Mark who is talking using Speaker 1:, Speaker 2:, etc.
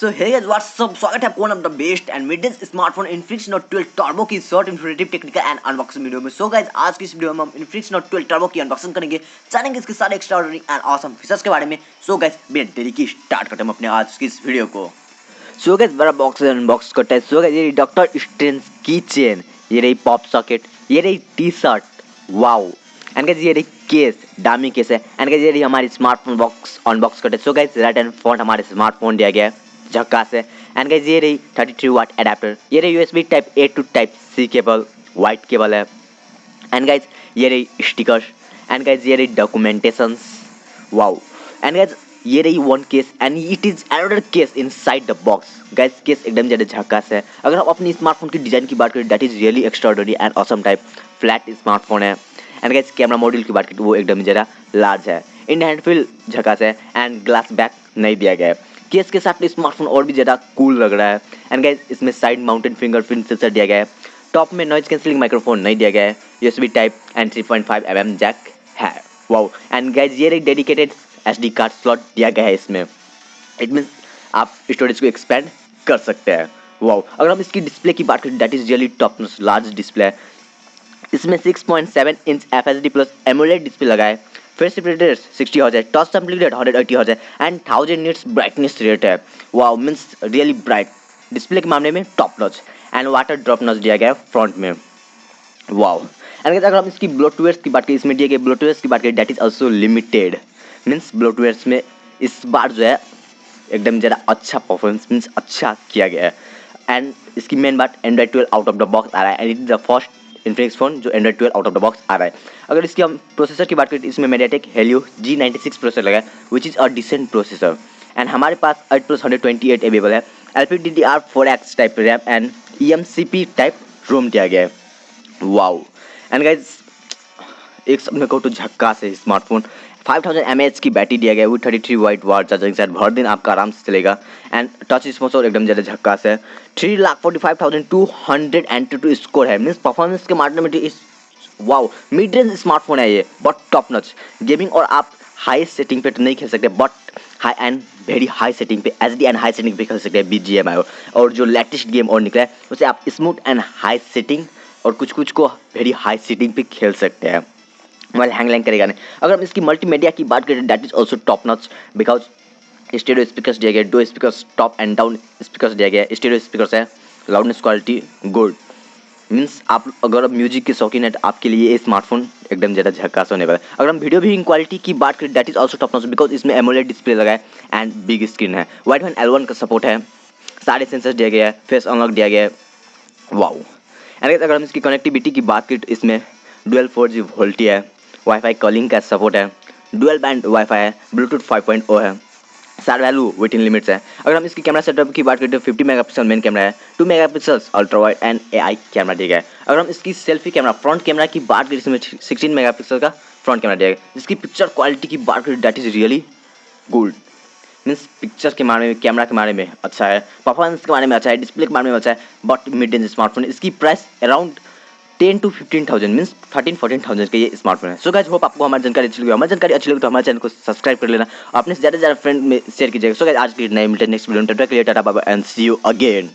Speaker 1: सो hey guys what's up, स्वागत है आपको one of the best and mid range smartphone Infinix Note 12 turbo की short informative technical and unboxing video में। So guys आज की इस वीडियो में हम इन्फिनिक्स नोट 12 टर्बो की अनबॉक्सिंग करेंगे, जानेंगे इसके सारे एक्स्ट्राऑर्डिनरी एंड ऑसम फीचर्स के बारे में। सो गाइस बिना देरी की स्टार्ट करते हैं हम अपने आज की इस वीडियो को। सो गाइस बड़ा बॉक्स अनबॉक्स करते हैं। सो गाइस ये डॉक्टर स्ट्रेंज की चेन, ये रही पॉप सॉकेट, ये रही टी-शर्ट, वाओ। एंड गाइस ये रही केस, डामी केस है। एंड गाइस ये रही हमारी स्मार्टफोन बॉक्स अनबॉक्स करते हैं। So guys right hand front हमारे स्मार्टफोन दिया गया है, झक्कास है। एंड गाइस ये रही 33 वाट एडाप्टर, ये रही USB type A to type C cable, white cable है। एंड गाइस ये रही स्टिकर्स। एंड गाइस ये रही डॉक्यूमेंटेशंस, वाओ। एंड गाइस ये रही one case and it is another case inside the box. Guys case एकदम ज़्यादा झक्कास है। अगर हम अपनी स्मार्टफोन की डिजाइन की बात करें, that is really extraordinary and awesome type flat smartphone है। एंड गाइस कैमरा मॉड्यूल की बात करें तो वो एकदम ज़्यादा लार्ज है। इन हैंड फील झकास है एंड ग्लास बैक नहीं दिया गया है। केस के साथ स्मार्टफोन और भी ज़्यादा कूल लग रहा है। एंड गाइस इसमें साइड माउंटेड फिंगरप्रिंट सेंसर दिया गया है। टॉप में नॉइज कैंसिलिंग माइक्रोफोन नहीं दिया गया है। USB type and 3.5 mm jack है, वाओ। एंड गाइस ये एक डेडिकेटेड एसडी कार्ड स्लॉट दिया गया है इसमें। इट मीन्स आप स्टोरेज को एक्सपेंड कर सकते हैं, वाओ। अगर हम इसकी डिस्प्ले की बात करें, that is really top notch large display है। इसमें 6.7 inch FHD plus AMOLED display लगा है। फेस रेट 60 हर्ट्ज है, टच सैंपलिंग रेट 180 हर्ट्ज है एंड 1000 निट्स ब्राइटनेस रेट है, wow. Means really bright display के मामले में top notch. And water drop notch दिया गया है फ्रंट में, वाओ। एंड अगर हम इसकी ब्लूटूथ की बात करें, इसमें दिए गए ब्लूटूथ की बात करें, that is also limited. Means Bluetooth में इस बार जो है एकदम ज़रा अच्छा परफॉर्मेंस मीन्स अच्छा किया गया है। एंड इसकी मेन बात Android 12 out of the box आ रहा है and it is the first Infinix phone जो Android 12 out of the box आ रहा है। अगर इसकी हम प्रोसेसर की बात करें, इसमें मीडियाटेक हेलियो G96 प्रोसेसर लगा है, which is a decent processor. And हमारे पास 8+128 अवेलेबल है। LPDDR4X type RAM and EMCP type ROM दिया गया है, वाओ। एंड गाइज एक सब में कहूँ तो झक्कास है स्मार्टफोन। 5000 mAh की बैटरी दिया गया है with 33 watt watt charging set, भर दिन आपका आराम से चलेगा। एंड टच रिस्पॉन्स और एकदम ज़्यादा झक्कास है। 3,45,202 स्कोर है। मीन्स परफॉर्मेंस के मामले में इस वाओ मिड रेंज स्मार्टफोन है ये, बट टॉप नॉच गेमिंग। और आप हाई सेटिंग पे तो नहीं खेल सकते, but high and very high setting पे HD एंड हाई सेटिंग पे खेल सकते हैं BGMI। और जो लेटेस्ट गेम और निकला है उसे आप स्मूथ एंड हाई सेटिंग और कुछ कुछ को वेरी हाई सेटिंग पे खेल सकते हैं, मोबाइल हैंग करेगा नहीं। अगर हम इसकी मल्टीमीडिया की बात करें, that is also top notch because stereo speakers दिया गया, 2 speakers top and down speakers दिया गया, स्टीरियो स्पीकर्स है, लाउडनेस क्वालिटी गुड। मीन्स आप अगर म्यूजिक के शौकीन है तो आपके लिए ये स्मार्टफोन एकदम ज़्यादा झक्कास होने वाला है। अगर हम वीडियो व्यूइंग क्वालिटी की बात करें, that is also top notch because इसमें एमोलेड डिस्प्ले लगा है एंड बिग स्क्रीन है। वाइड वन L1 का सपोर्ट है, सारे सेंसर्स दिया गया है, फेस अनलॉक दिया गया है, वाओ। एंड अगर हम इसकी कनेक्टिविटी की बात करें तो इसमें डुअल 4G वोल्टी है, वाईफाई कॉलिंग का सपोर्ट है, डुअल बैंड वाईफाई है, ब्लूटूथ 5.0 है, सार वैल्यू विद इन लिमिट्स है। अगर हम इसकी कैमरा सेटअप की बात करें तो 50 मेगापिक्सल मेन कैमरा है, 2 megapixel ultra wide and AI camera दिया गया है। अगर हम इसकी सेल्फी कैमरा फ्रंट कैमरा की बात करें, इसमें 16 मेगापिक्सल का फ्रंट कैमरा दिया गया है। जिसकी पिक्चर क्वालिटी की बात करें, that is really good. Means picture के मामले में, कैमरा के बारे में अच्छा है, परफॉर्मेंस के बारे में अच्छा है, डिस्प्ले के बारे में अच्छा है, बट मिड रेंज स्मार्टफोन। इसकी प्राइस अराउंड 10 to 15,000 मीन्स 13-14,000 का ये स्मार्टफोन है। सो गाइस होप आपको हमारी जानकारी अच्छी लगी। हमारी जानकारी अच्छी लगी तो हमारे चैनल को सब्सक्राइब कर लेना, अपने से ज़्यादा फ्रेंड में शेयर कीजिएगा। सो गाइस आज की नए मिलते हैं नेक्स्ट वीडियो में, tata bye bye and see you again.